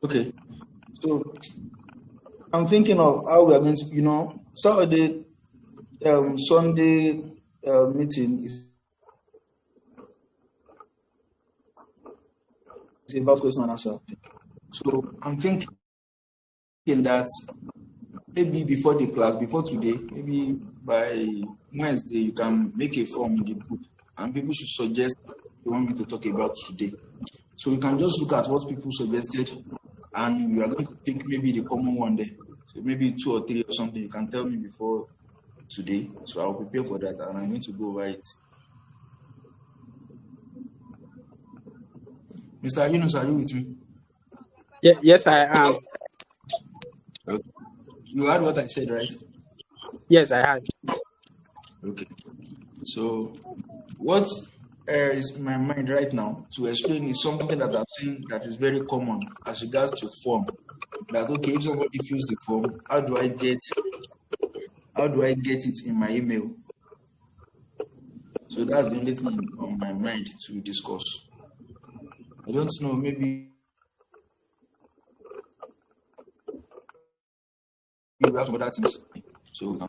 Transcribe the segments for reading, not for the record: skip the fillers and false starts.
Okay. So I'm thinking of how we are going to, Saturday, Sunday meeting is about question and answer. So I'm thinking that maybe before the class, before today, maybe by Wednesday, you can make a form in the group and people should suggest they want me to talk about today. So you can just look at what people suggested and you are going to pick maybe the common one there. So maybe 2 or 3 or something. You can tell me before today. So I'll prepare for that and I'm going to go over it. Mr. Yunus, are you with me? Yes, I am. Okay. You heard what I said, right? Yes, I have. Okay. So what is in my mind right now to explain is something that I've seen that is very common as regards to form. That okay, if somebody fills the form, how do I get it in my email? So that's the only thing on my mind to discuss. I don't know, maybe you have some other things. So what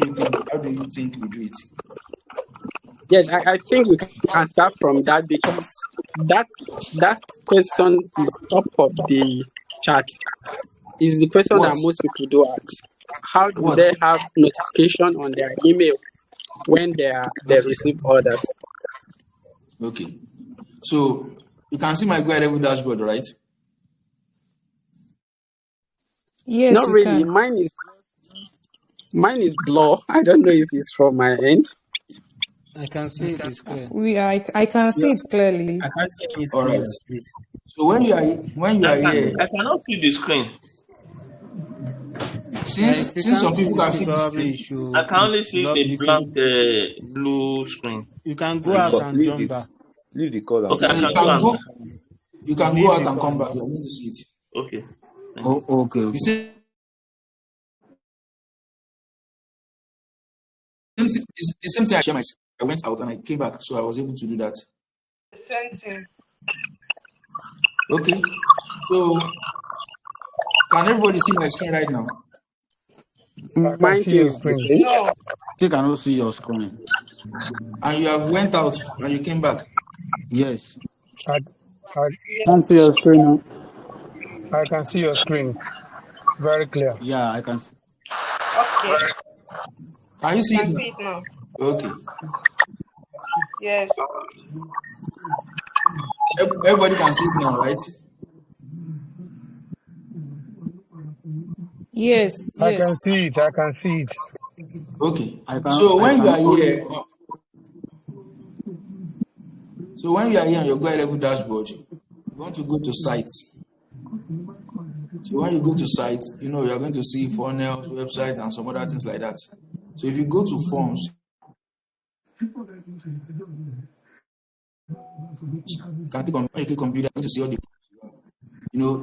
do you think? How do you think we do it? Yes, I think we can start from that because that question is top of the chart. Is the question What? that most people do ask. How do What? they have notification on their email when they receive orders? Okay. So you can see my Go level dashboard, right? Yes, Not we really. can. Mine is blur. I don't know if it's from my end. I can see it is clear. I can see it clearly. I can't see any All screen, right. please. So when you are here, I cannot see the screen. since If you some can't see people the can screen, see the probably you screen, should. I can only see the you blank blue screen. can go out and leave jump the back. leave the call. Okay, I you can can go. go Leave out the and call. come back. You're going to see it. Okay. Oh, okay. The same thing I shared my screen. I went out and I came back, so I was able to do that. Same thing. Okay. So can everybody see my screen right now? Mine too is the same. No. I cannot see your screen. And you have went out and you came back. Yes. I Can't see your screen now. I can see your screen very clear. Yeah, I can. Okay. Can you see I can it? see it now. Okay. Yes. Everybody can see it now, right? Yes, I can yes. see it. I can see it. Okay. So when you are here on your Go level dashboard, you want to go to sites. So when you go to site, you are going to see funnels, website, and some other things like that. So if you go to forms, you can click on computer, you're going to see all the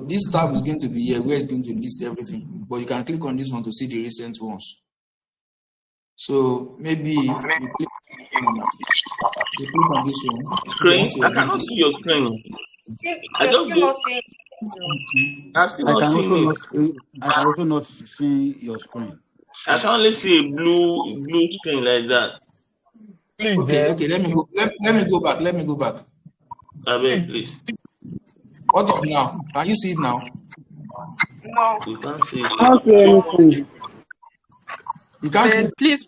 this tab is going to be here where it's going to list everything. But you can click on this one to see the recent ones. So maybe you click on this one. Screen? I cannot see your screen. I just still not seeing. I'm still not seeing it. I can also not see your screen. I can only see a blue screen like that. Please, Okay. Let me go. Let me go back. I beg, please. What of now? Can you see it now? No. You can't see it. I can't see anything. You can't see. Please,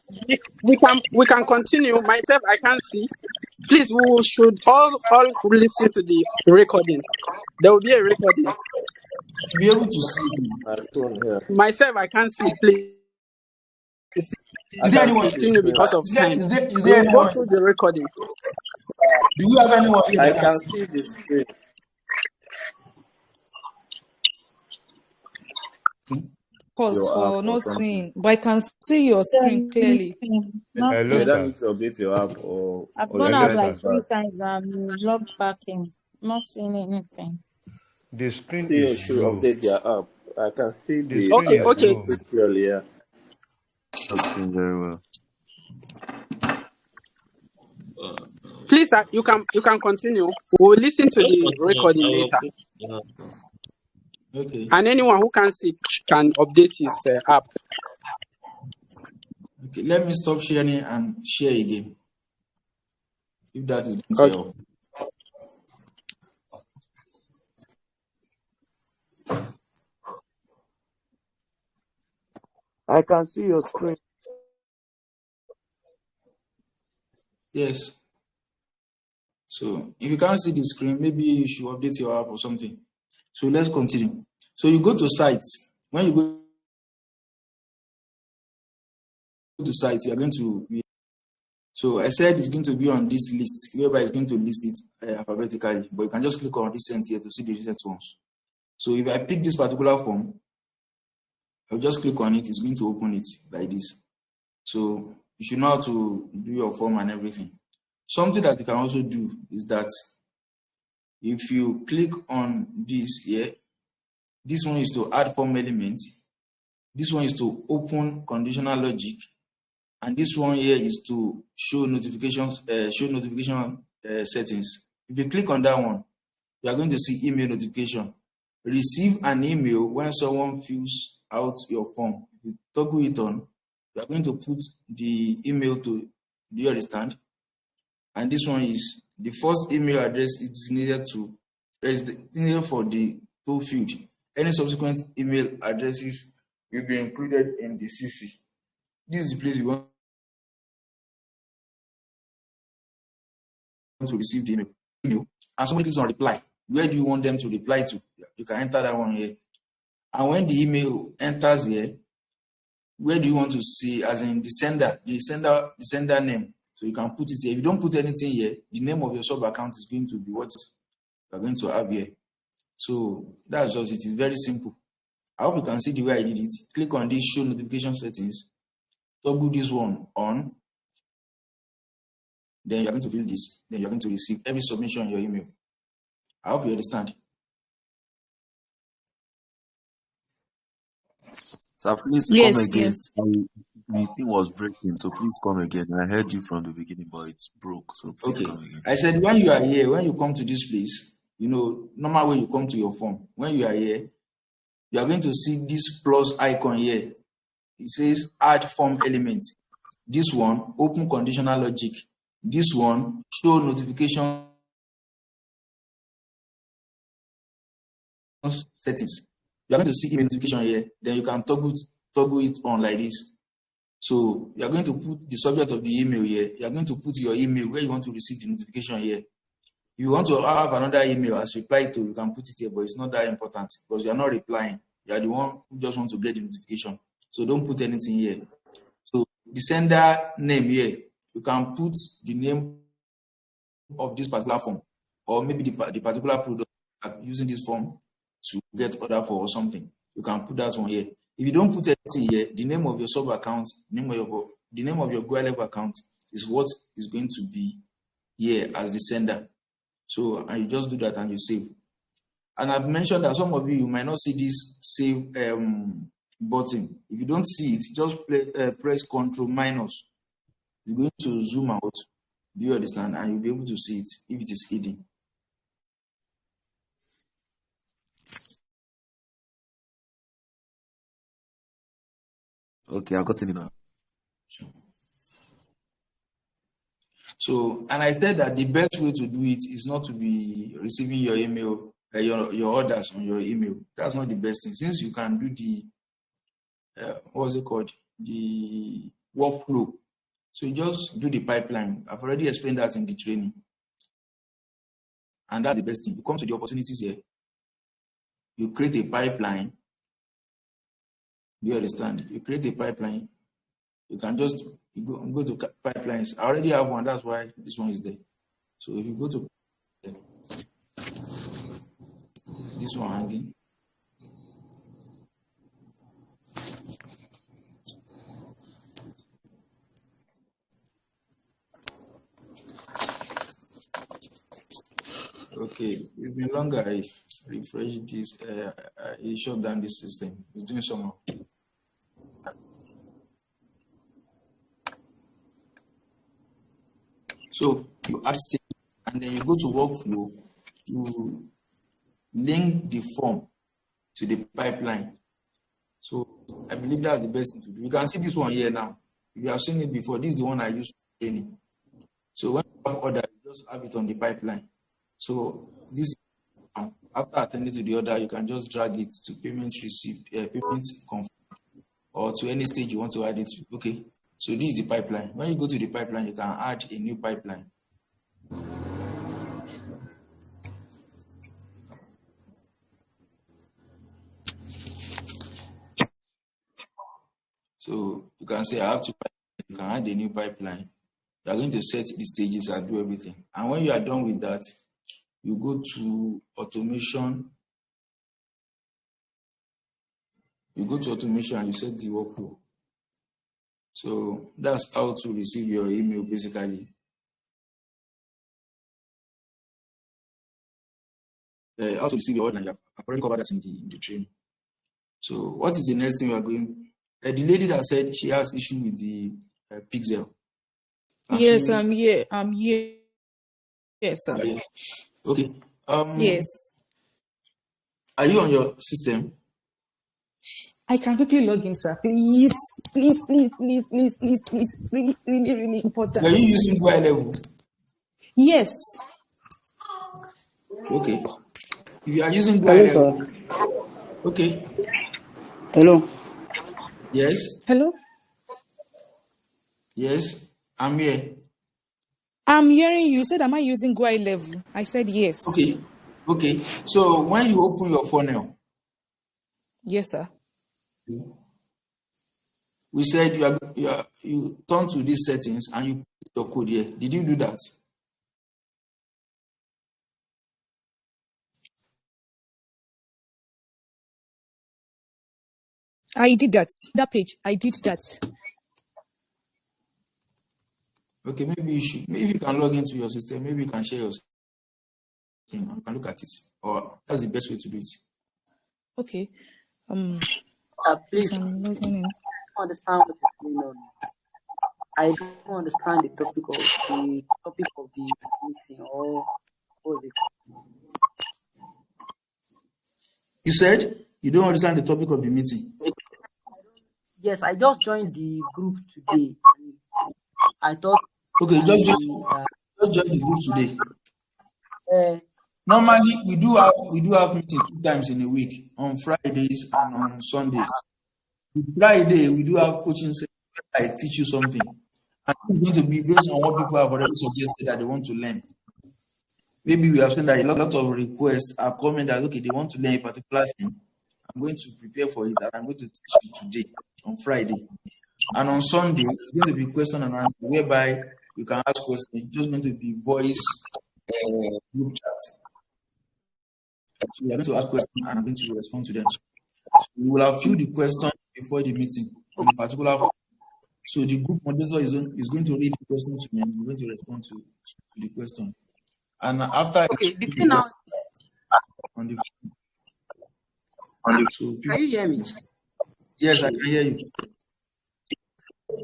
we can continue. Myself, I can't see. Please, we should all listen to the recording. There will be a recording. To be able to see it. Myself, I can't see. Please. Is there anyone continue because of time? Is there We will go anyone? through the recording. Do you have anyone here I that can see? see the screen. Pause for not seeing, but I can see your screen clearly. Hello, That needs to update your app I've gone out like 3 times and logged back in, not seeing anything. The screen See, is should blue. update your app. I can see The the screen is Okay. blue. clearly. Yeah. That's very well. Please, you can continue. We'll listen to Just the continue. recording I will later. put. Okay. And anyone who can see can update his app. Okay. Let me stop sharing and share again. If that is going to Okay. help. I can see your screen. Yes. So if you can't see the screen, maybe you should update your app or something. So let's continue. So you go to sites. When you go to site, you are going to be. So I said it's going to be on this list, whereby it's going to list it alphabetically, but you can just click on recent here to see the recent ones. So if I pick this particular form, I'll just click on it, it's going to open it like this. So you should know how to do your form and everything. Something that you can also do is that if you click on this here, this one is to add form elements, this one is to open conditional logic, and this one here is to show notifications, settings. If you click on that one, you are going to see email notification. Receive an email when someone fills out your form. If you toggle it on, you are going to put the email to, do you understand? And this one is the first email address is needed for the to field. Any subsequent email addresses will be included in the CC. This is the place you want to receive the email. And somebody clicks on reply. Where do you want them to reply to? You can enter that one here. And when the email enters here, where do you want to see, as in the sender name? So you can put it here. If you don't put anything here, the name of your sub account is going to be what you're going to have here. So that's just it. It's very simple. I hope you can see the way I did it. Click on this show notification settings, toggle this one on, then you're going to fill this, then you're going to receive every submission in your email. I hope you understand. Sir, please come Yes, again. yes. The thing was breaking, so please come again. I heard you from the beginning, but it's broke, so please Okay. come again. I said when you are here, when you come to this place, normal way you come to your form. When you are here, you are going to see this plus icon here. It says add form element. This one, open conditional logic. This one, show notification settings. You are going to see email notification here. Then you can toggle it on like this. So you are going to put the subject of the email here. You are going to put your email where you want to receive the notification here. If you want to have another email as reply to, you can put it here, but it's not that important because you are not replying. You are the one who just wants to get the notification. So don't put anything here. So the sender name here, you can put the name of this particular form, or maybe the particular product using this form to get order for or something. You can put that one here. If you don't put anything here, the name of your sub account, the name of your Go level account is what is going to be here as the sender. So and you just do that and you save. And I've mentioned that some of you might not see this save button. If you don't see it, just press Ctrl minus. You're going to zoom out. Do you understand? And you'll be able to see it if it is hidden. Okay, I've gotten it now. So, and I said that the best way to do it is not to be receiving your email, your orders on your email. That's not the best thing. Since you can do the, what's it called? The workflow. So you just do the pipeline. I've already explained that in the training. And that's the best thing. You come to the opportunities here. You create a pipeline. Do you understand? You create a pipeline. You can just go to pipelines. I already have one. That's why this one is there. So if you go to this one hanging, okay, it's been longer. I refresh this. It shut down this system. It's doing somehow. So you add stage, and then you go to workflow, you link the form to the pipeline. So I believe that's the best thing to do. You can see this one here now. If you have seen it before, this is the one I use for training. So when you have order, you just have it on the pipeline. So this, after attending to the order, you can just drag it to payment received, payment confirmed, or to any stage you want to add it to. Okay. So this is the pipeline. When you go to the pipeline, you can add a new pipeline. So you can say I have to, you can add a new pipeline. You are going to set the stages and do everything. And when you are done with that, you go to automation. You go to automation and you set the workflow. So that's how to receive your email basically. How to receive your order. I've already covered that in the training. So what is the next thing we are going? The lady that said she has issue with the pixel. Yes, I'm here. I'm here. Yes, sir. Okay. Yes. Are you on your system? I can quickly log in, sir. Please, really important. Are you using GUI level? Yes. Okay. If you are using GUI level, okay. Hello. Yes. Hello. Yes, I'm here. I'm hearing you. Said, am I using GUI level? I said yes. Okay. Okay. So when you open your funnel, yes, sir. We said you turn to these settings and you put your code here. Did you do that? I did that. That page, I did that. Okay, maybe you should. Maybe you can log into your system. Maybe you can share your screen. You can look at it. Or that's the best way to do it. Okay. Please, I'm logging in. I don't understand what is going on. I don't understand the topic of the meeting, or what is it? You said you don't understand the topic of the meeting. Yes, I just joined the group today. I thought. Okay, just join the group today. Normally, we do have meetings 2 times in a week, on Fridays and on Sundays. Friday, we do have coaching sessions where I teach you something. And it's going to be based on what people have already suggested that they want to learn. Maybe we have seen that a lot of requests are coming that, okay, they want to learn a particular thing. I'm going to prepare for it and I'm going to teach you today on Friday. And on Sunday, it's going to be question and answer, whereby you can ask questions. It's just going to be voice group chat. So we are going to ask questions and I'm going to respond to them. So we will have filled the question before the meeting on a particular. So the group moderator is going to read the question to me and I'm going to respond to the question. And after the thing now on the so can you hear me? Yes, I can hear you.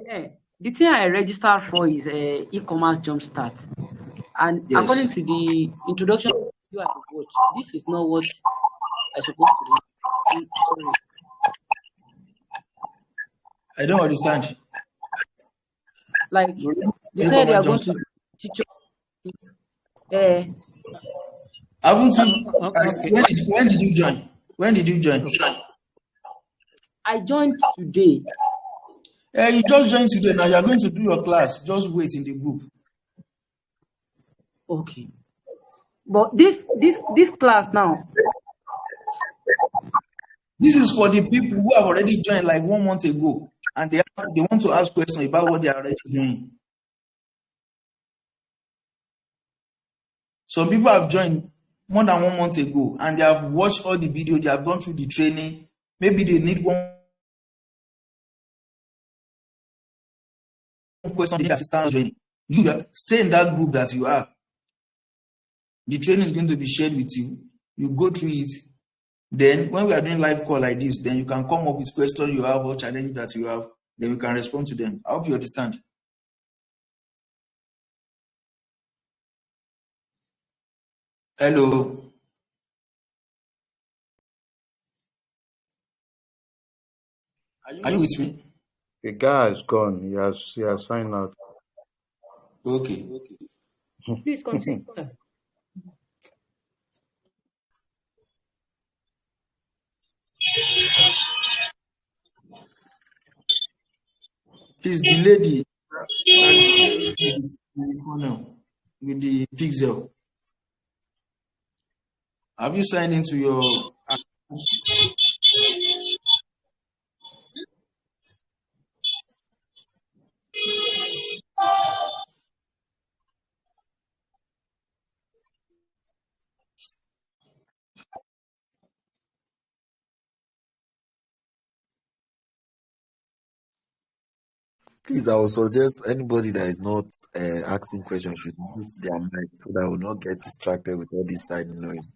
Yeah. The thing I registered for is e-commerce jumpstart, and yes, according to the introduction you have watched, this is not what I supposed to do. Sorry. I don't understand. Like they said they are going to teach you. Haven't you? Okay. When did you join? When did you join? I joined today. You just joined today. Now you are going to do your class. Just wait in the group. Okay. But this class now. This is for the people who have already joined like 1 month ago, and they want to ask questions about what they are already doing. Some people have joined more than 1 month ago, and they have watched all the video. They have gone through the training. Maybe they need one question. They need assistance joining. You stay in that group that you are. The training is going to be shared with you. You go through it. Then when we are doing live call like this, then you can come up with questions you have or challenge that you have. Then we can respond to them. I hope you understand. Hello. Are you with me? The guy is gone. He has signed out. Okay. Please continue, sir. Please, the lady that is with the funnel, with the pixel. Have you signed into your account? Please, I would suggest anybody that is not asking questions should mute their mic so that will not get distracted with all this side noise.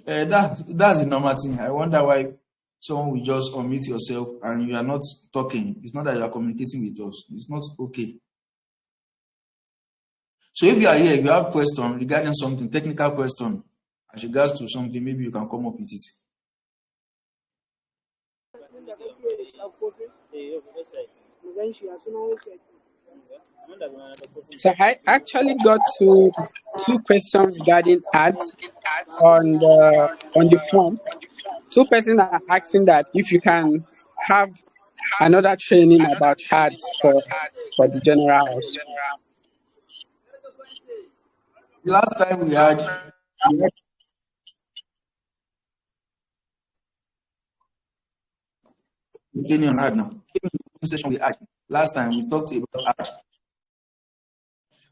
That's the normal thing. I wonder why someone will just unmute yourself and you are not talking. It's not that you are communicating with us. It's not okay. So if you are here, if you have question regarding something, technical question, as regards to something, maybe you can come up with it. So I actually got two questions regarding ads on the form. Two persons are asking that if you can have another training about ads for the general house. The last time we had training on ad now. Even the session we had last time, we talked about ad.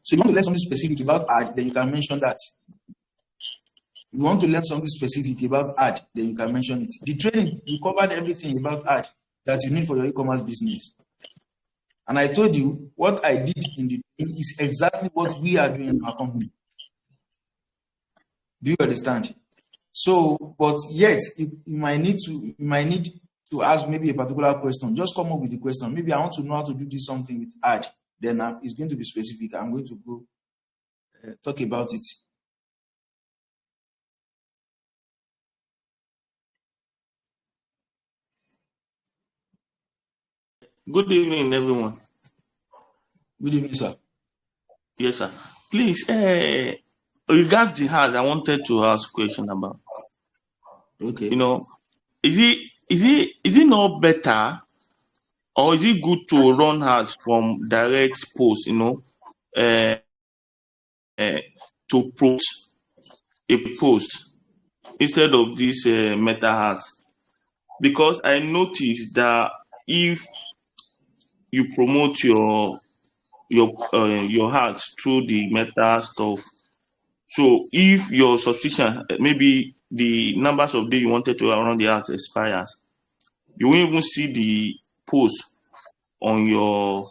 So you want to learn something specific about ad, then you can mention that. You want to learn something specific about ad, then you can mention it. The training, we covered everything about ad that you need for your e-commerce business. And I told you what I did in the training is exactly what we are doing in our company. Do you understand? So, but yet you might need to ask maybe a particular question. Just come up with the question. Maybe I want to know how to do this something with ad. Then it's going to be specific. I'm going to go talk about it. Good evening, everyone. Good evening, sir. Yes, sir. Please, regards the ad, I wanted to ask a question about. Okay. Is it not better, or is it good to run ads from direct post? To post a post instead of this meta ads, because I noticed that if you promote your ads through the meta stuff, so if your subscription, maybe the numbers of days you wanted to run the ads expires, you won't even see the post on your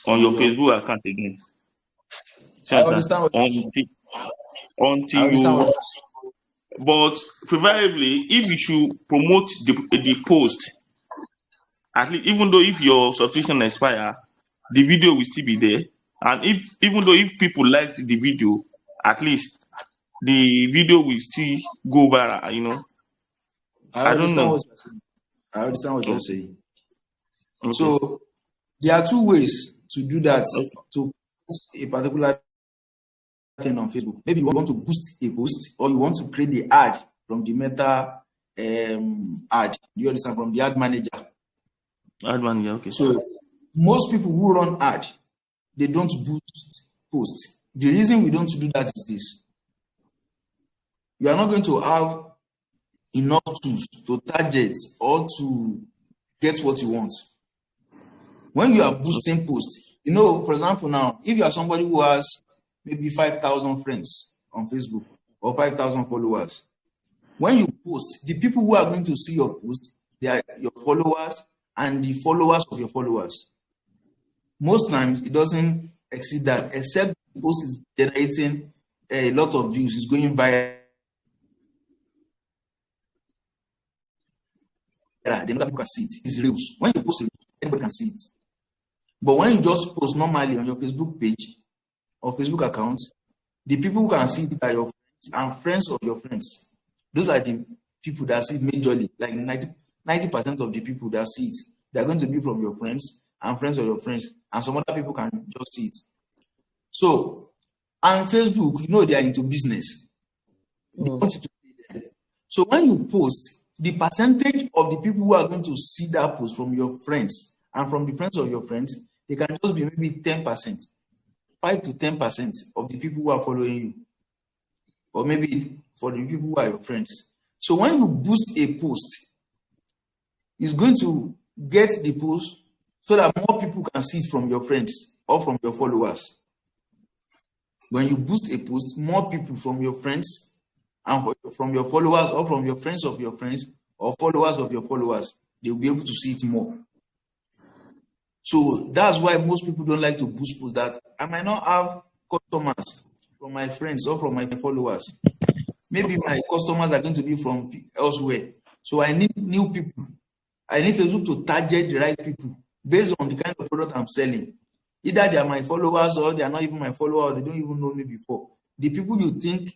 Facebook account again. I understand what you're saying. Until I understand what you, you're saying. but preferably if you should promote the post, at least, even though if your subscription expire, the video will still be there. And even though if people liked the video, at least the video will still go viral. I I don't understand know. what you're saying. I understand what you're saying. Okay. So there are two ways to do that, Okay. to post a particular thing on Facebook. Maybe you want to boost a post, or you want to create the ad from the meta ad. Do you understand? From the ad manager. Ad manager, okay. So most people who run ad, they don't boost post. The reason we don't do that is this: you are not going to have enough tools to target or to get what you want. When you are boosting posts, for example, now, if you are somebody who has maybe 5,000 friends on Facebook or 5,000 followers, when you post, the people who are going to see your post, they are your followers and the followers of your followers. Most times, it doesn't exceed that, except the post is generating a lot of views, it's going viral. Then other people can see it. It's reels. When you post it, anybody can see it. But when you just post normally on your Facebook page or Facebook account, The people who can see it are your friends and friends of your friends. Those are the people that see it majorly. Like 90% of the people that see it, they're going to be from your friends and friends of your friends. And some other people can just see it. So, and Facebook, you know, they are into business. They want you to pay them. So when you post, the percentage of the people who are going to see that post from your friends and from the friends of your friends, they can just be maybe 10%, 5 to 10% of the people who are following you, or maybe for the people who are your friends. So when you boost a post, it's going to get the post so that more people can see it from your friends or from your followers. When you boost a post, more people from your friends and from your followers or from your friends of your friends or followers of your followers, they'll be able to see it more. So that's why most people don't like to boost posts that I might not have customers from my friends or from my followers. Maybe my customers are going to be from elsewhere. So I need new people. I need Facebook to target the right people based on the kind of product I'm selling. Either they are my followers or they are not even my followers, or they don't even know me before. The people you think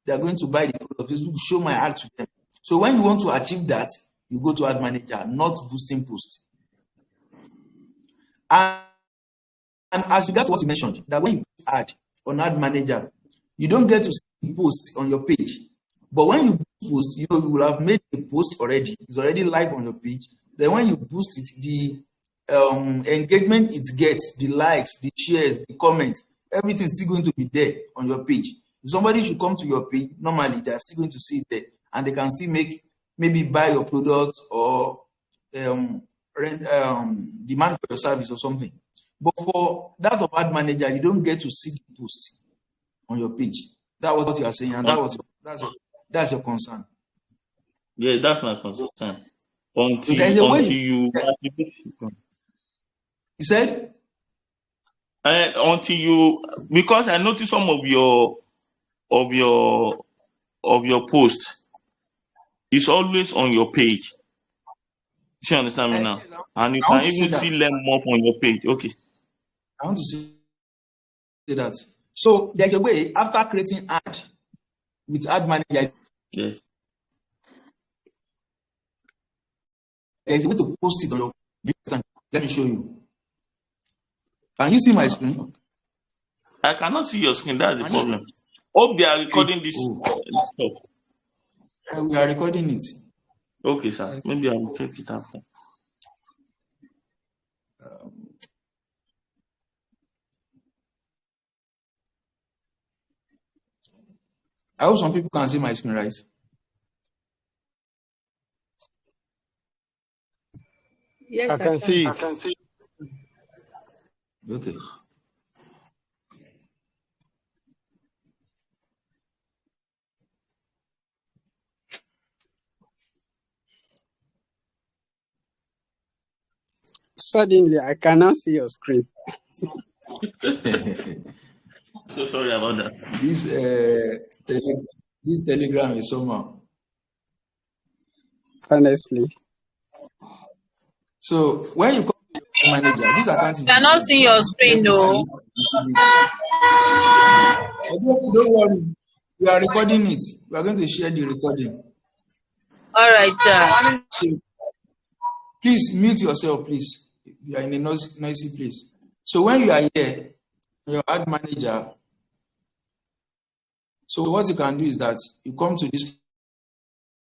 they are going to buy the product, Facebook show my ad to them. So when you want to achieve that, you go to Ad Manager, not boosting posts. And as regards to what you mentioned, that when you add on Ad Manager, you don't get to see the post on your page. But when you post, you will have made a post already. It's already live on your page. Then when you boost it, the engagement it gets, the likes, the shares, the comments, everything's still going to be there on your page. If somebody should come to your page, normally they're still going to see it there, and they can still maybe buy your product or demand for your service or something. But for that of Ad Manager, you don't get to see the post on your page. That's what you are saying, and that's your concern. Yeah, that's my concern. So there's a way You said? Until you, because I noticed some of your posts is always on your page. You understand me now? And you I want can to see even that. see them more on your page. Okay. I want to see that. So there's a way after creating ad with Ad Manager. Yes. There's a way to post it on your. Let me show you. Can you see my screen? I cannot see your screen. That's the problem. Hope they are recording this stuff. We are recording it. Okay, sir. Maybe I will check it after. I hope some people can see my screen, right? Yes, I can see it. Okay. Suddenly, I cannot see your screen. So sorry about that. This Telegram is somehow. Honestly. So when you come to your manager, this account is. You cannot see your screen, though. Don't worry. We are recording it. We are going to share the recording. All right, sir. So, please mute yourself, please. You are in a noisy place. So when you are here, your Ad Manager. So what you can do is that you come to this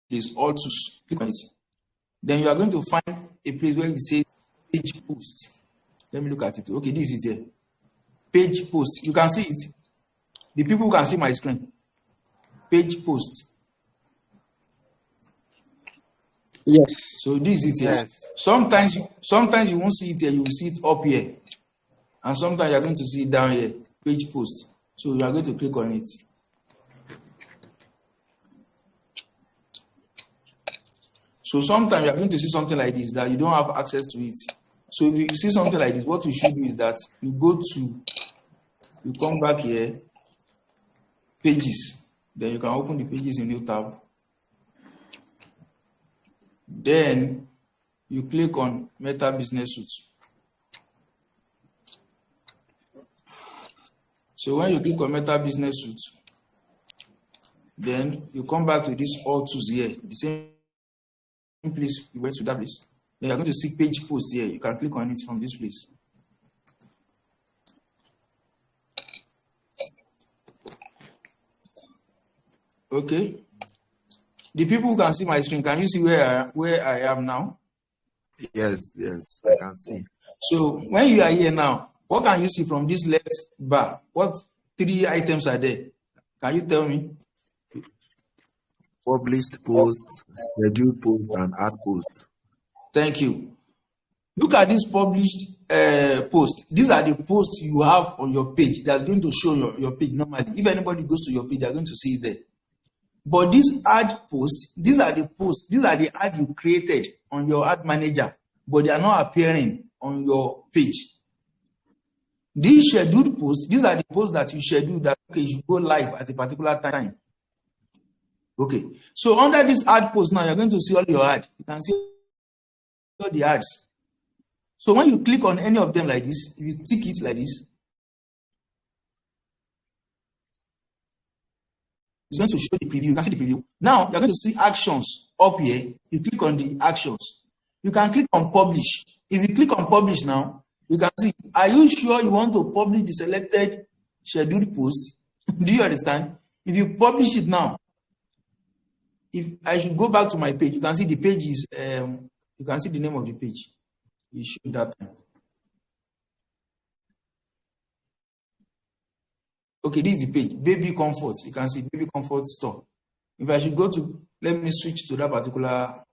place, all to click on it. Then you are going to find a place where it says page post. Let me look at it. Okay, this is it here. Page post. You can see it. The people can see my screen. Page post. Yes. So this is it here. Yes. Sometimes you won't see it here. You will see it up here, and sometimes you are going to see it down here. Page post. So you are going to click on it. So sometimes you are going to see something like this that you don't have access to it. So if you see something like this, what you should do is that you come back here, pages. Then you can open the pages in new tab. Then you click on Meta Business Suite. So when you click on Meta Business Suite, then you come back to this all tools here, the same place you went to that place. Then you're going to see page post here. You can click on it from this place. Okay. The people who can see my screen, can you see where I am now? Yes, I can see. So when you are here now, what can you see from this left bar? What 3 items are there? Can you tell me? Published post, scheduled post, and add post. Thank you. Look at this published post. These are the posts you have on your page. That's going to show your page normally. If anybody goes to your page, they're going to see it there. But this ad post, these are the ad you created on your ad manager, but they are not appearing on your page. These scheduled posts, these are the posts that you schedule that okay, you should go live at a particular time. Okay, so under this ad post now, you're going to see all your ads. You can see all the ads. So when you click on any of them like this, if you tick it like this, it's going to show the preview. You can see the preview. Now you're going to see actions up here. You click on the actions. You can click on publish. If you click on publish now, you can see, are you sure you want to publish the selected scheduled post? Do you understand? If you publish it now, if I should go back to my page, you can see the page is, you can see the name of the page. You should that time. Okay, this is the page, Baby Comfort. You can see Baby Comfort store. If I should go to, let me switch to that particular,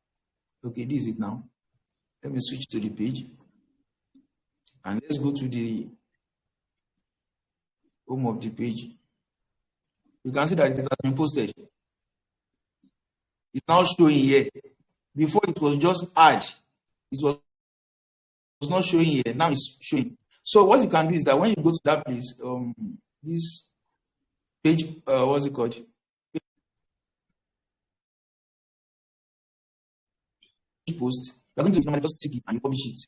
okay, this is it now. Let me switch to the page. And let's go to the home of the page. You can see that it has been posted. It's now showing here. Before it was just ad. It was not showing here. Now it's showing. So what you can do is that when you go to that place, this page, what's it called? Post. You're going to just tick it and you publish it.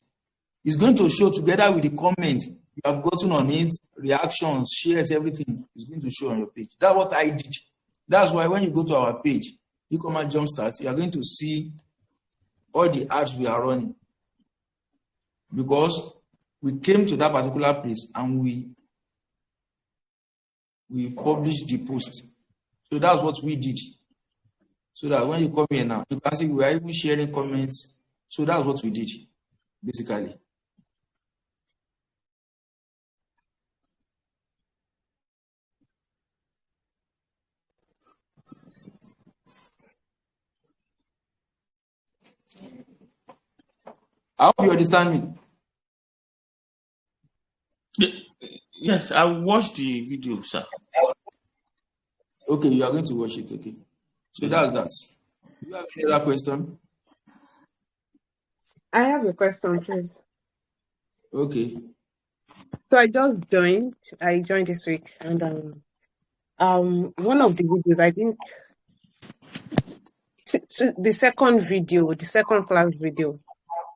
It's going to show together with the comment you have gotten on it, reactions, shares, everything. It's going to show on your page. That's what I did. That's why when you go to our page, e-commerce jumpstart, you are going to see all the ads we are running. Because we came to that particular place and we published the post. So that's what we did. So that when you come here now, you can see we are even sharing comments. So that's what we did, basically. I hope you understand me. Yes, I watched the video, sir. Okay, you are going to watch it. Okay. So that's that. Do you have any other question? I have a question, please. Okay. So I just joined. I joined this week, and one of the videos, I think, the second class video,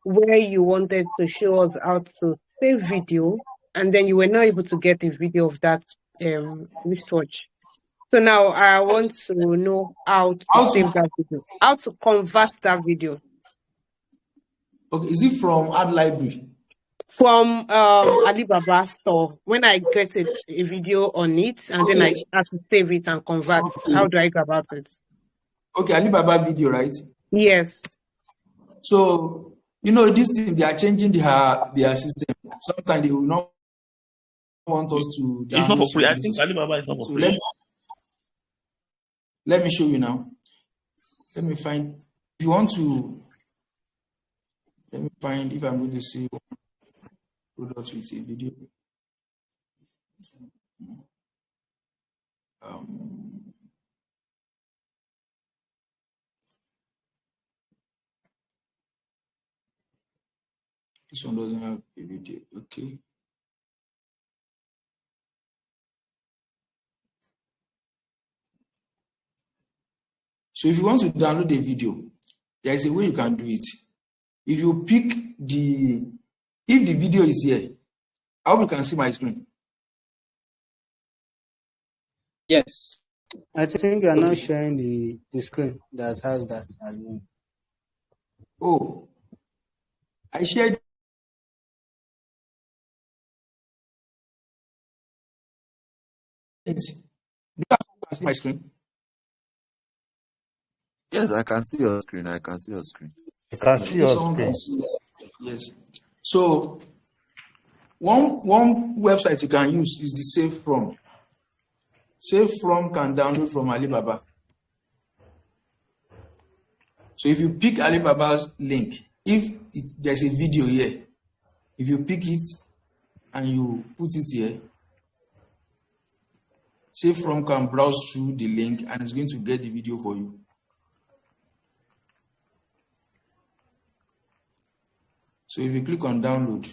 where you wanted to show us how to save video, and then you were not able to get a video of that wristwatch. So now I want to know how to save that video, how to convert that video. Okay, is it from Ad Library? From Alibaba store. When I get a video on it, and then I have to save it and convert. Okay. How do I go about it? Okay, Alibaba video, right? Yes. So you know this thing, they are changing their system. Sometimes they will not want us to. It's not for free. I think Alibaba is not for free. Let me show you now. Let me find. If you want to, let me find if I'm going to see products with a video. This one doesn't have a video. Okay. So if you want to download a video, there is a way you can do it. If you pick if the video is here, I hope you can see my screen. Yes. I think you are not Okay. sharing the screen that has that as well. Oh, I shared it. Do you can see my screen? Yes, I can see your screen. I can see your screen. You can see If your someone can screen. see it, yes. So one website you can use is the Save From. Save From can download from Alibaba. So if you pick Alibaba's link, if there's a video here, if you pick it and you put it here, Save From can browse through the link and it's going to get the video for you. So if you click on download,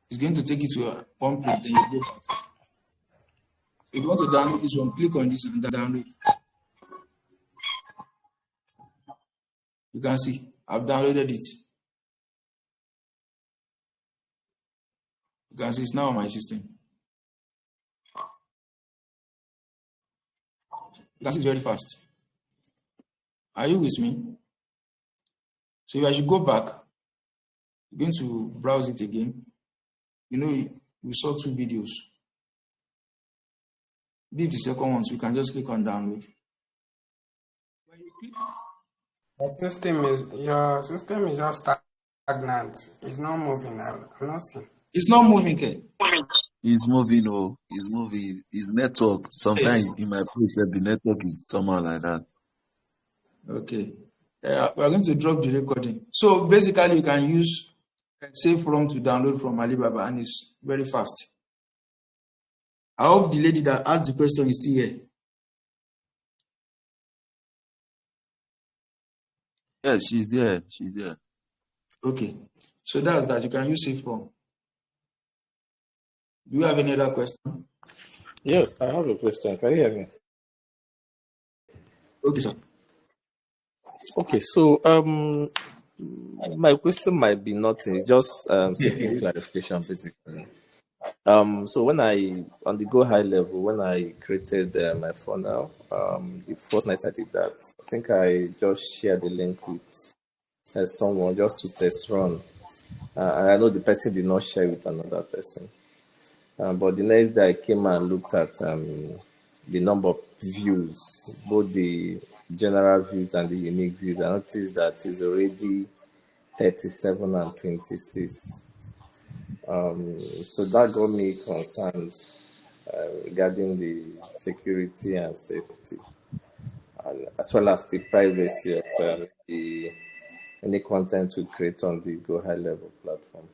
it's going to take you to one place, then you go back. If you want to download this one, click on this and download. You can see I've downloaded it. You can see it's now on my system. You can see it's very fast. Are you with me? So if I should go back, I'm going to browse it again. You know, we saw 2 videos. This is the second one, so you can just click on download. Your system is just stagnant. It's not moving. I'm not seeing. It's not moving, okay? He's moving, oh, he's moving. His network, sometimes in my place, the network is somehow like that. Okay. We are going to drop the recording. So basically, you can use Save From to download from Alibaba, and it's very fast. I hope the lady that asked the question is still here. Yes, she's here. She's here. Okay. So that's that. You can use Save From. Do you have any other question? Yes, I have a question. Can you hear me? Okay, sir. Okay, so my question might be nothing. It's just seeking clarification, basically. So when on the Go High level, when I created my funnel, the first night I did that, I think I just shared the link with someone just to test run. And I know the person did not share with another person. But the next day I came and looked at the number of views, both the general views and the unique views. I noticed that it's already 37 and 26. So that got me concerned regarding the security and safety, and as well as the privacy of any content we create on the Go High Level platform.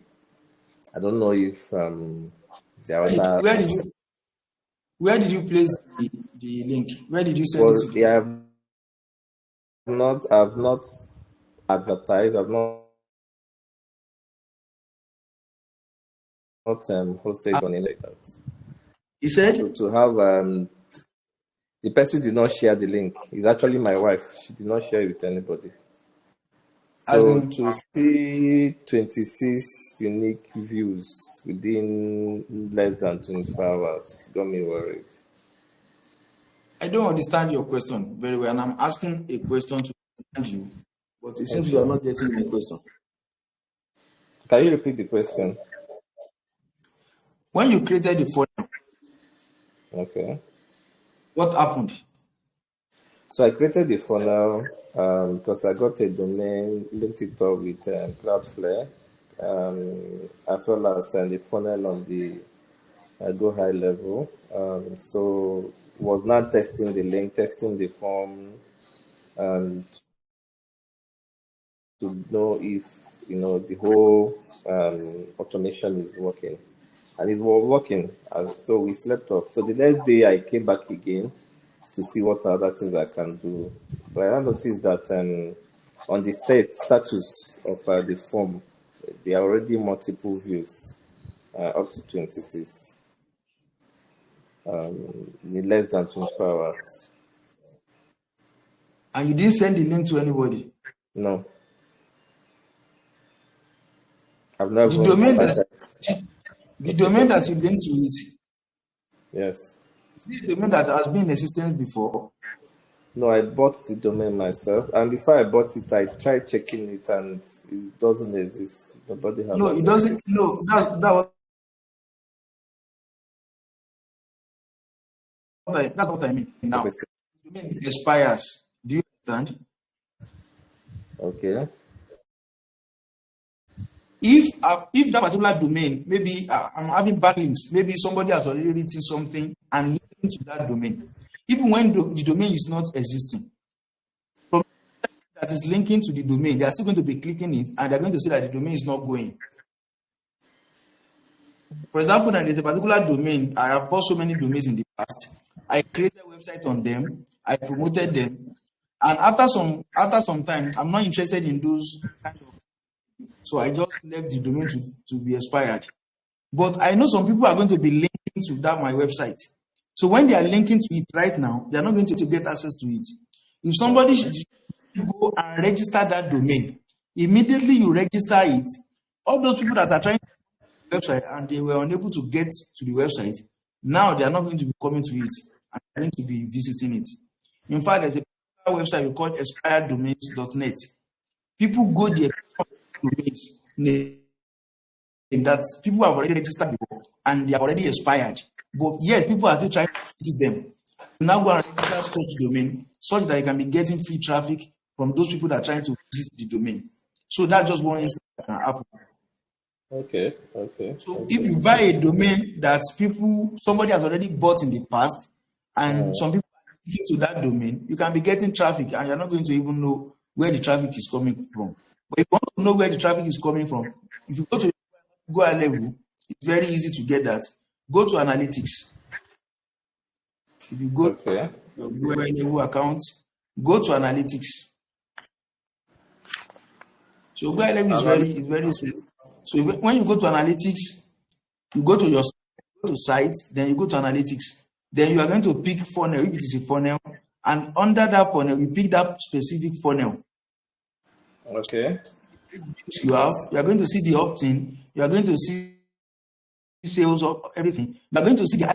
I don't know if there are other. Where did you place the link? Where did you send it to? I've not advertised. I've not hosted on any like that. You said to have the person did not share the link. It's actually my wife. She did not share it with anybody. So to see 26 unique views within less than 24 hours got me worried. I don't understand your question very well, and I'm asking a question to understand you, but it seems you are not getting my question. Can you repeat the question? When you created the funnel, okay, what happened? So I created the funnel because I got a domain, linked it up with Cloudflare, as well as the funnel on the Go High level. So was not testing the link, testing the form, and to know if the whole automation is working, and it was working. So we slept off. So the next day I came back again to see what other things I can do. But I noticed that on the status of the form, there are already multiple views, up to 26, in less than 24 hours. And you didn't send the link to anybody? No. I've never the domain that you linked to it. Yes. this domain that has been in existence before? No, I bought the domain myself, and before I bought it, I tried checking it, and it doesn't exist. Nobody has No, it access to doesn't. No, that's what I mean now. it. Domain expires. Do you understand? Okay. If that particular domain, maybe I'm having backlinks, maybe somebody has already written something and linked to that domain. Even when the domain is not existing, from that is linking to the domain, they are still going to be clicking it and they're going to see that the domain is not going. For example, now there's a particular domain. I have bought so many domains in the past. I created a website on them, I promoted them, and after some time, I'm not interested in those kind of, so I just left the domain to be expired. But I know some people are going to be linking to that my website. So when they are linking to it right now, they are not going to get access to it. If somebody should go and register that domain, immediately you register it, all those people that are trying to the website and they were unable to get to the website, now they are not going to be coming to it and they're going to be visiting it. In fact, there's a website we call expireddomains.net. People go there domains name that people have already registered before and they have already expired. But yes, people are still trying to visit them. Now go and register such domain such that you can be getting free traffic from those people that are trying to visit the domain. So that's just one instance that can happen. Okay. So if you buy a domain that somebody has already bought in the past, and some people are looking to that domain, you can be getting traffic, and you're not going to even know where the traffic is coming from. But if you want to know where the traffic is coming from, if you go to Go high level, it's very easy to get that. Go to analytics. If you go to your Go high level account, go to analytics. So Go high level is very simple. So when you go to analytics, you go to your site, then you go to analytics. Then you are going to pick funnel if it is a funnel, and under that funnel, you pick that specific funnel. Okay. You are going to see the opt-in, you are going to see sales of everything. You are going to see the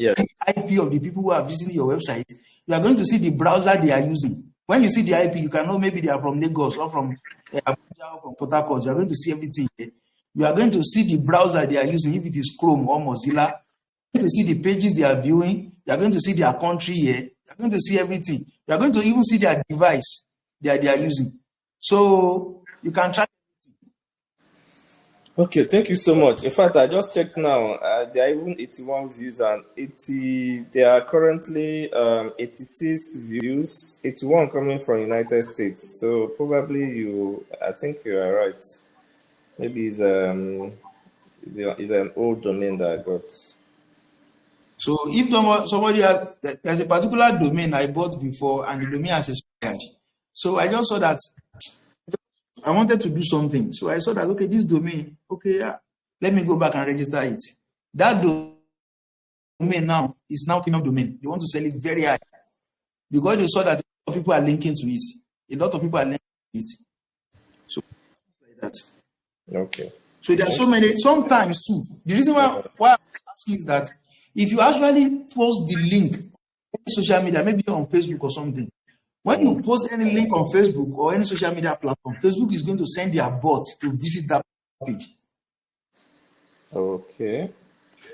IP of the people who are visiting your website. You are going to see the browser they are using. When you see the IP, you can know maybe they are from Lagos or from Abuja or from Port Harcourt. You are going to see everything. You are going to see the browser they are using, if it is Chrome or Mozilla. You are going to see the pages they are viewing. You are going to see their country here. You are going to see everything. You are going to even see their device they are using. So you can track. Okay, thank you so much. In fact, I just checked now. There are even 81 views and 80. There are currently 86 views, 81 coming from United States. So probably I think you are right. Maybe it's an old domain that I got. So if somebody there's a particular domain I bought before and the domain has expired. So I just saw that I wanted to do something. So I saw that, okay, this domain, okay, let me go back and register it. That domain now is now premium domain. They want to sell it very high because they saw that a lot of people are linking to it. A lot of people are linking to it. So like that. Okay. So there are so many, sometimes too. The reason why I'm asking is that if you actually post the link on social media, maybe on Facebook or something, when you post any link on Facebook or any social media platform, Facebook is going to send their bot to visit that page. Okay.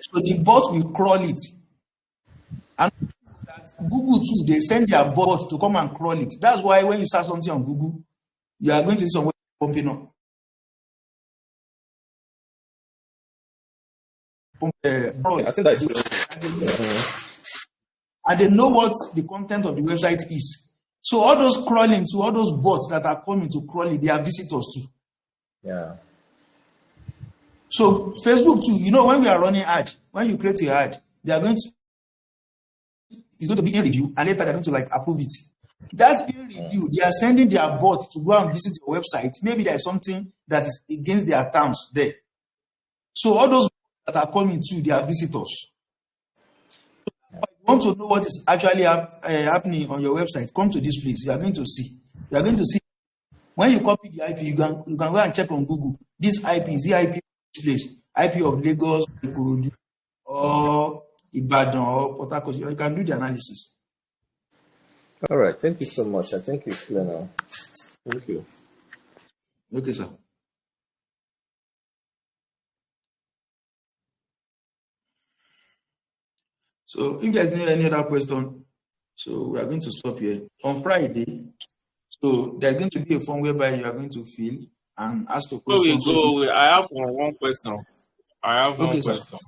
So the bot will crawl it. And that Google too, they send their bot to come and crawl it. That's why when you search something on Google, you are going to see somewhere pumping up. I think that's and they know what the content of the website is. So all those crawling to all those bots that are coming to crawl it, they are visitors too. Yeah. So Facebook too, when we are running ad, when you create a ad, it's going to be in review, and later they're going to approve it. That's in review. They are sending their bot to go and visit your website. Maybe there's something that is against their terms there. So all those that are coming too, they are visitors. If you want to know what is actually happening on your website, come to this place. You are going to see. You are going to see. When you copy the IP, you can go and check on Google. This IP is the IP of this place. IP of Lagos, Ikorodu, or Ibadan or Port Harcourt, you can do the analysis. All right. Thank you so much. I think it's clear now. Thank you. Okay, sir. So if there's any other question, so we are going to stop here. On Friday, so there's going to be a form whereby you are going to fill and ask a Before we question. go, I have one question. Okay, sir.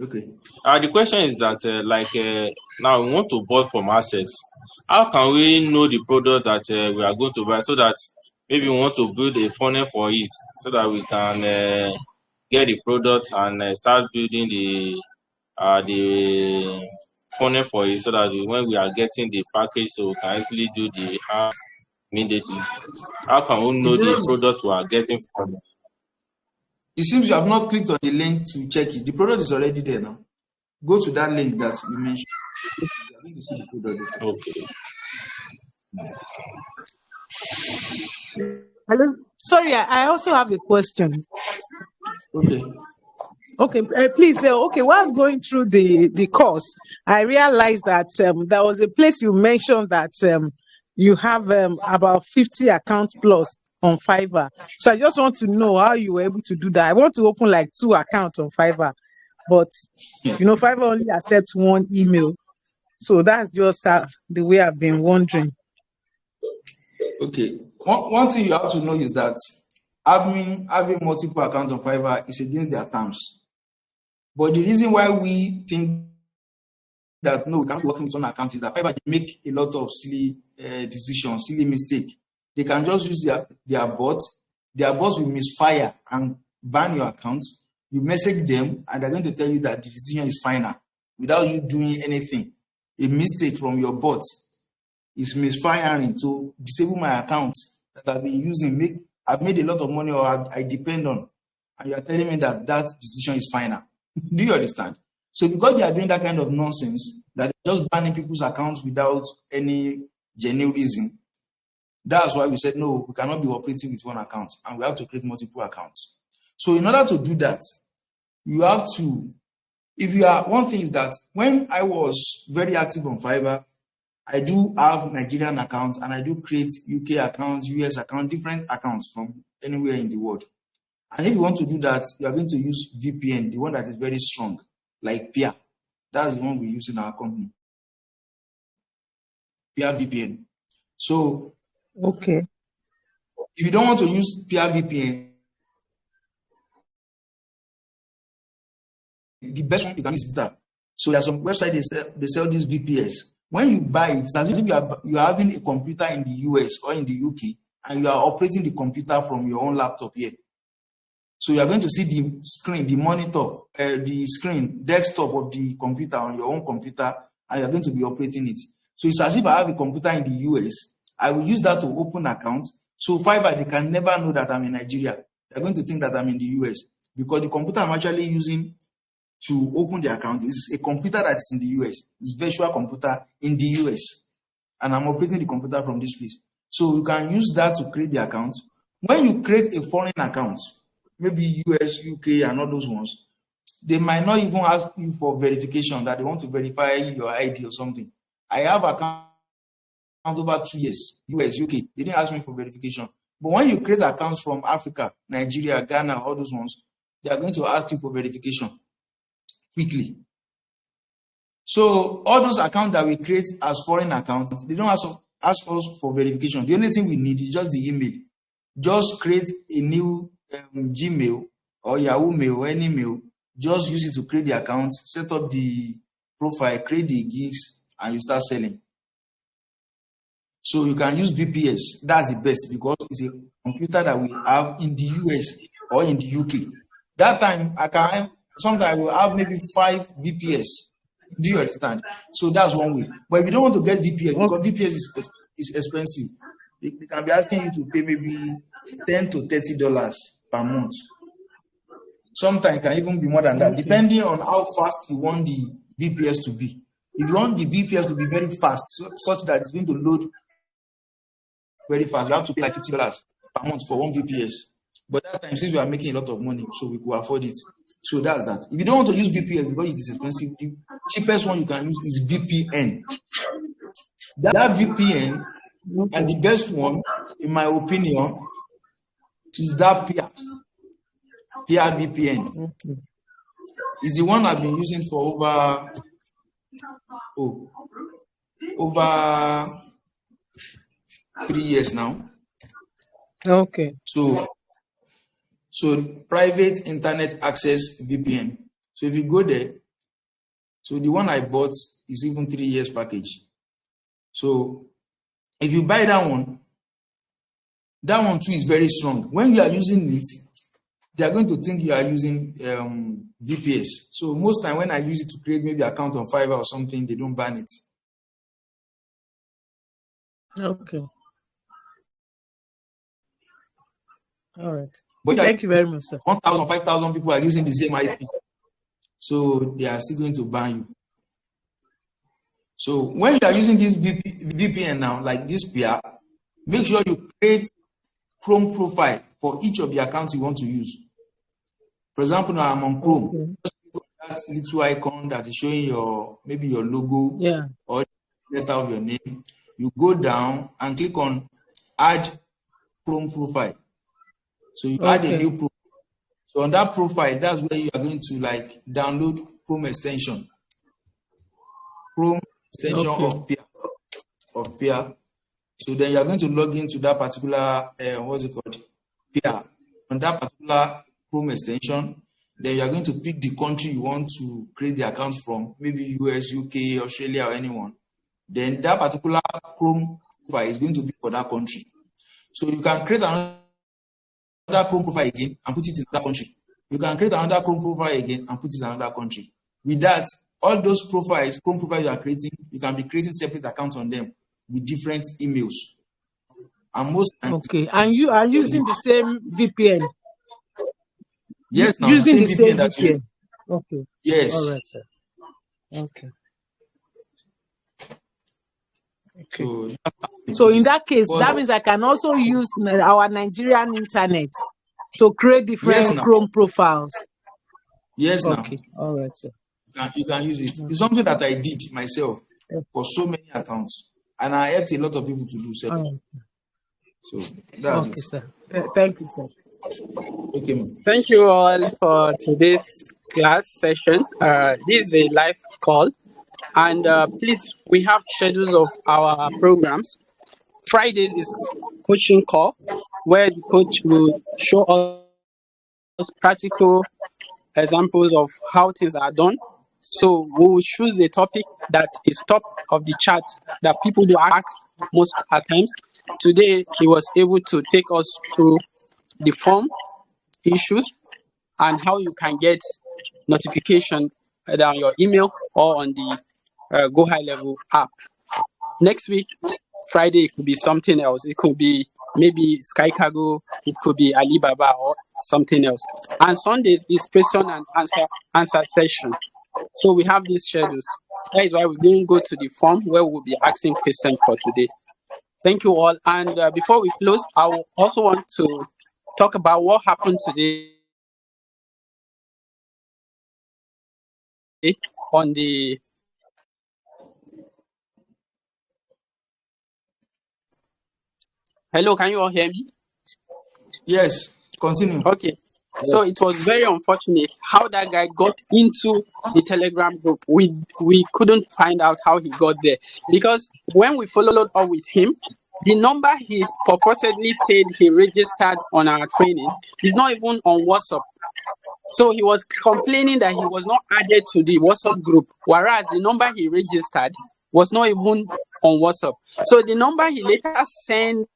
Okay. The question is that, now we want to buy from Access. How can we know the product that we are going to buy, so that maybe we want to build a funnel for it, so that we can get the product and start building the funnel for it, so that when we are getting the package, so we can easily do the ads immediately. How can we know the product we are getting from? It seems you have not clicked on the link to check it. The product is already there now. Go to that link that you mentioned. You are going to see the product. Okay. Hello. Sorry, I also have a question. Okay. Okay, please. Okay, while going through the course, I realized that there was a place you mentioned that you have about 50 accounts plus on Fiverr. So I just want to know how you were able to do that. I want to open like 2 accounts on Fiverr, but Fiverr only accepts 1 email. So that's just the way I've been wondering. Okay. One thing you have to know is that having multiple accounts on Fiverr is against their terms. But the reason why we think that no, we can't work with one account is that Fiverr make a lot of silly decisions, silly mistake. They can just use their bots. Their bots will misfire and ban your account. You message them and they're going to tell you that the decision is final without you doing anything. A mistake from your bot is misfiring to disable my account that I've been using. I've made a lot of money, or I depend on, and you are telling me that decision is final. Do you understand? So because they are doing that kind of nonsense, that they're just banning people's accounts without any genuine reason, that's why we said, no, we cannot be operating with one account, and we have to create multiple accounts. So in order to do that, you have to, one thing is that when I was very active on Fiverr, I do have Nigerian accounts and I do create UK accounts, US accounts, different accounts from anywhere in the world. And if you want to do that, you are going to use VPN, the one that is very strong, like PIA. That's the one we use in our company. PIA VPN. So, okay, if you don't want to use PIA VPN, the best one you can use is that. So there are some websites they sell these VPNs. When you buy it, it's as if you are having a computer in the US or in the UK, and you are operating the computer from your own laptop here. So you are going to see the screen, the monitor, the screen, desktop of the computer on your own computer, and you're going to be operating it. So it's as if I have a computer in the US. I will use that to open accounts. So Fiverr, they can never know that I'm in Nigeria. They're going to think that I'm in the US, because the computer I'm actually using to open the account is a computer that is in the US. It's a virtual computer in the US. And I'm operating the computer from this place. So you can use that to create the account. When you create a foreign account, maybe US, UK, and all those ones, they might not even ask you for verification, that they want to verify your ID or something. I have account over 2 years, US, UK. They didn't ask me for verification. But when you create accounts from Africa, Nigeria, Ghana, all those ones, they are going to ask you for verification quickly. So all those accounts that we create as foreign accounts, they don't ask us for verification. The only thing we need is just the email. Just create a new Gmail or Yahoo Mail or any mail. Just use it to create the account, set up the profile, create the gigs, and you start selling. So you can use VPS. That's the best, because it's a computer that we have in the US or in the UK. That time, sometimes I will have maybe 5 VPS. Do you understand? So that's one way. But if you don't want to get VPS, because VPS is expensive, they can be asking you to pay maybe $10 to $30 per month. Sometimes it can even be more than that, depending on how fast you want the VPS to be. If you want the VPS to be very fast, such that it's going to load very fast, you have to pay like $50 per month for one VPS. But that time, since we are making a lot of money, so we could afford it. So that's that. If you don't want to use VPN because it's expensive, the cheapest one you can use is VPN. That VPN and the best one, in my opinion, is that PR VPN. It's the one I've been using for over 3 years now. Okay. So private internet access VPN. So if you go there, so the one I bought is even 3 years package. So if you buy that one too is very strong. When you are using it, they are going to think you are using VPS. So most time when I use it to create maybe account on Fiverr or something, they don't ban it. Okay. All right. But Thank you very much, sir. 1,000, 5,000 people are using the same IP. So they are still going to ban you. So when you are using this VPN now, like this PR, make sure you create Chrome profile for each of the accounts you want to use. For example, now I'm on Chrome. Okay. Just click on that little icon that is showing maybe your logo or the letter of your name. You go down and click on add Chrome profile. So you add a new profile. So on that profile, that's where you are going to like download Chrome extension. Chrome extension of PR. So then you are going to log into that particular what's it called? PR. On that particular Chrome extension, then you are going to pick the country you want to create the account from, maybe US, UK, Australia, or anyone. Then that particular Chrome profile is going to be for that country. So you can create another Chrome profile again and put it in that country. You can create another Chrome profile again and put it in another country. With that, all those profiles, Chrome profiles you are creating, you can be creating separate accounts on them with different emails. And most times, and you are using the same VPN? Yes, now using the same that you VPN. Okay. Yes. All right, sir. Okay. So in that case, that means I can also use our Nigerian internet to create different Chrome profiles. Yes, okay. All right, sir. You can use it. It's something that I did myself for so many accounts, and I helped a lot of people to do so. So that's okay, sir. Thank you, sir. Okay, ma'am. Thank you all for today's class session. This is a live call, and please, we have schedules of our programs. Fridays is coaching call, where the coach will show us practical examples of how things are done. So we will choose a topic that is top of the chart that people do ask most at times. Today, he was able to take us through the form issues and how you can get notification either on your email or on the Go High Level app. Next week, Friday, it could be something else. It could be maybe Sky Cargo, it could be Alibaba or something else. And Sunday is question and answer session. So we have these schedules. That is why we didn't go to the form where we'll be asking questions for today. Thank you all. And before we close, I also want to talk about what happened today on the Hello, can you all hear me? Yes, continue. Okay. So it was very unfortunate how that guy got into the Telegram group. We couldn't find out how he got there, because when we followed up with him, the number he purportedly said he registered on our training is not even on WhatsApp. So he was complaining that he was not added to the WhatsApp group, whereas the number he registered was not even on WhatsApp. So the number he later sent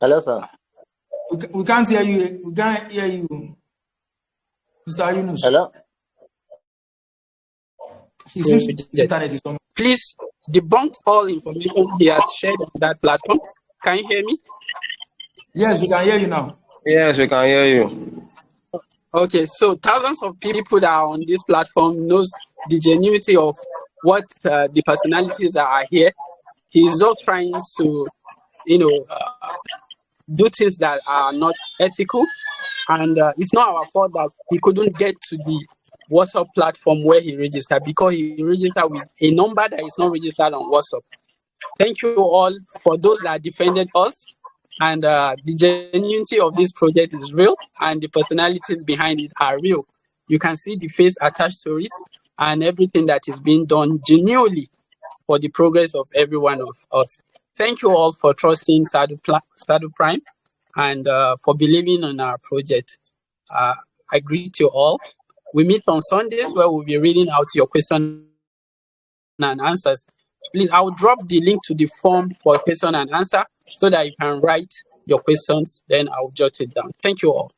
Hello, sir. We can't hear you. We can't hear you, Mr. Yunus. Hello. He seems his internet is on. Please debunk all information he has shared on that platform. Can you hear me? Yes, we can hear you now. Yes, we can hear you. Okay, so thousands of people that are on this platform knows the genuinity of what the personalities that are here. He's just trying to, you know, do things that are not ethical, and it's not our fault that he couldn't get to the WhatsApp platform where he registered, because he registered with a number that is not registered on WhatsApp. Thank you all for those that defended us, and the genuinity of this project is real, and the personalities behind it are real. You can see the face attached to it, and everything that is being done genuinely for the progress of every one of us. Thank you all for trusting Sadu Prime, and for believing in our project. I greet you all. We meet on Sundays where we'll be reading out your question and answers. Please, I'll drop the link to the form for question and answer so that you can write your questions. Then I'll jot it down. Thank you all.